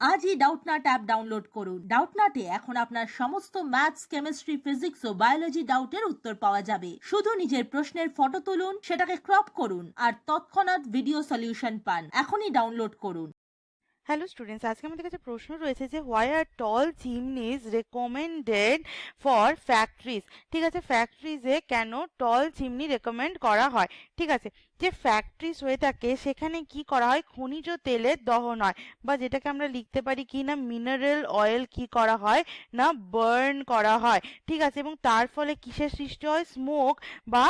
আজই Doubtnut app download করুন। ডাউটনাটে এখন আপনার সমস্ত ম্যাথস, কেমিস্ট্রি, ফিজিক্স ও বায়োলজি ডাউটের উত্তর পাওয়া যাবে। শুধু নিজের প্রশ্নের ফটো তুলুন, সেটাকে ক্রপ করুন আর তৎক্ষণাৎ ভিডিও সলিউশন পান। এখনই ডাউনলোড করুন। হ্যালো স্টুডেন্টস, আজকে আমাদের কাছে প্রশ্ন রয়েছে যে why are tall chimneys recommended for factories. ঠিক আছে, ফ্যাক্টরিজে কেন টল চিমনি রেকমেন্ড করা হয়। ঠিক আছে, যে ফ্যাক্টরিজ হয়ে থাকে সেখানে কি করা হয়, খনিজ তেলের দহন হয়, বা যেটাকে আমরা লিখতে পারি কি না, মিনারেল অয়েল কি করা হয় না, বার্ন করা হয়। ঠিক আছে, এবং তার ফলে কিসের সৃষ্টি হয়, স্মোক বা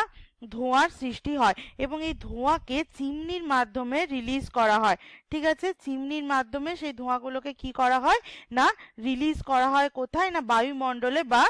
ধোঁয়ার সৃষ্টি হয়, এবং এই ধোঁয়াকে চিমনির মাধ্যমে রিলিজ করা হয়। ঠিক আছে, চিমনির মাধ্যমে সেই ধোঁয়াগুলোকে কি করা হয় না, রিলিজ করা হয় কোথায় না, বায়ুমণ্ডলে বা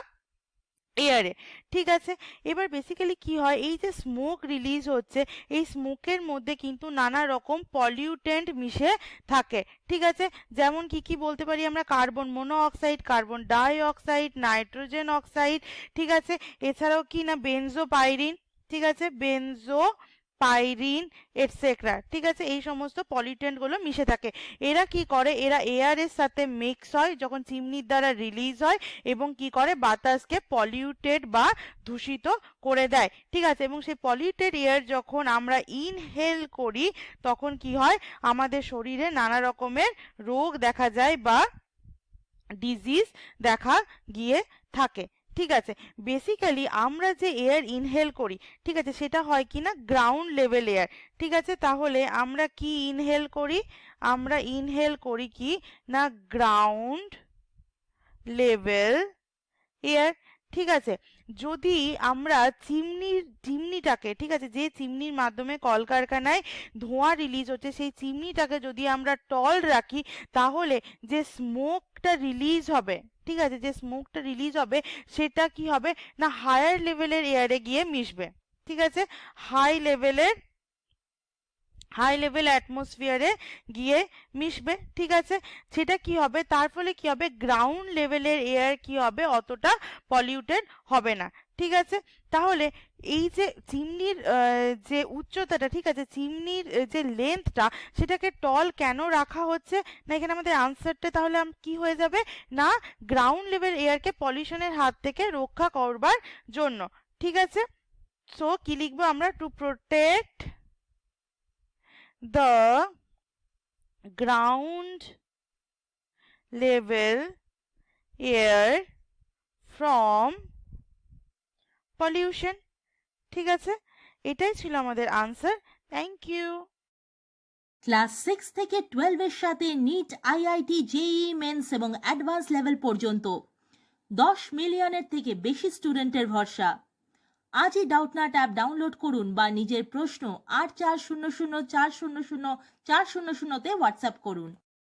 এয়ারে। ঠিক আছে, এবার বেসিক্যালি কি হয়, এই যে স্মোক রিলিজ হচ্ছে, এই স্মোকের মধ্যে কিন্তু নানা রকম পলিউটেন্ট মিশে থাকে। ঠিক আছে, যেমন কি কি বলতে পারি আমরা, carbon monoxide, carbon die oxide, nitrogen oxide. ঠিক আছে, এছাড়াও কি না, বেনজোপাইরিন। ঠিক আছে, বেনজোপাইরিন এটসেট্রা। ঠিক আছে, এই সমস্ত পলিউটেন্ট গুলো মিশে থাকে। এরা কি করে, এরা এয়ারের সাথে মিক্স হয় যখন চিমনির দ্বারা রিলিজ হয়, এবং কি করে, বাতাসকে পলিউটেড বা দূষিত করে দেয়। ঠিক আছে, এবং সেই পলিউটেড এয়ার যখন আমরা ইনহেল করি তখন কি হয়, আমাদের শরীরে নানা রকমের রোগ দেখা যায় বা ডিজিজ দেখা গিয়ে থাকে। ঠিক আছে, বেসিক্যালি আমরা যে এয়ার ইনহেল করি, ঠিক আছে, সেটা হয় কি না, গ্রাউন্ড লেভেল এয়ার। ঠিক আছে, তাহলে আমরা কি ইনহেল করি, আমরা ইনহেল করি কি না, গ্রাউন্ড লেভেল এয়ার। ঠিক আছে, যদি আমরা চিমনিটাকে, ঠিক আছে, যে চিমনির মাধ্যমে কলকারখানায় ধোঁয়া রিলিজ হচ্ছে, সেই চিমনিটাকে যদি আমরা টল রাখি, তাহলে যে স্মোকটা রিলিজ হবে, ঠিক আছে, যে স্মোকটা রিলিজ হবে সেটা কি হবে না, হায়ার লেভেলের এয়ারে গিয়ে মিশবে। ঠিক আছে, হাই লেভেল অ্যাটমসফিয়ারে গিয়ে মিশবে। ঠিক আছে, সেটা কি হবে, তার ফলে কি হবে, গ্রাউন্ড লেভেলের এয়ার কি হবে, অতটা পলিউটেড হবে না। ঠিক আছে, তাহলে এই যে চিমনির যে উচ্চতাটা, ঠিক আছে, চিমনির যে লেন্থটা, সেটাকে টল কেন রাখা হচ্ছে না, এখানে আমাদের আনসারটা তাহলে কি হয়ে যাবে না, গ্রাউন্ড লেভেল এয়ারকে পলিউশনের হাত থেকে রক্ষা করবার জন্য। ঠিক আছে, সো কি লিখবো আমরা, to protect the ground level air from pollution। ঠিক আছে, এটাই ছিল আমাদের আনসার। Thank you. ক্লাস 6 থেকে 12 এর সাথে নিট, আইআইটি, জেইই মেন্স এবং অ্যাডভান্স লেভেল পর্যন্ত 10 মিলিয়নের থেকে বেশি স্টুডেন্টের ভরসা। আজই ডাউটনাট অ্যাপ ডাউনলোড করুন বা নিজের প্রশ্ন 8400400400 তে হোয়াটসঅ্যাপ করুন।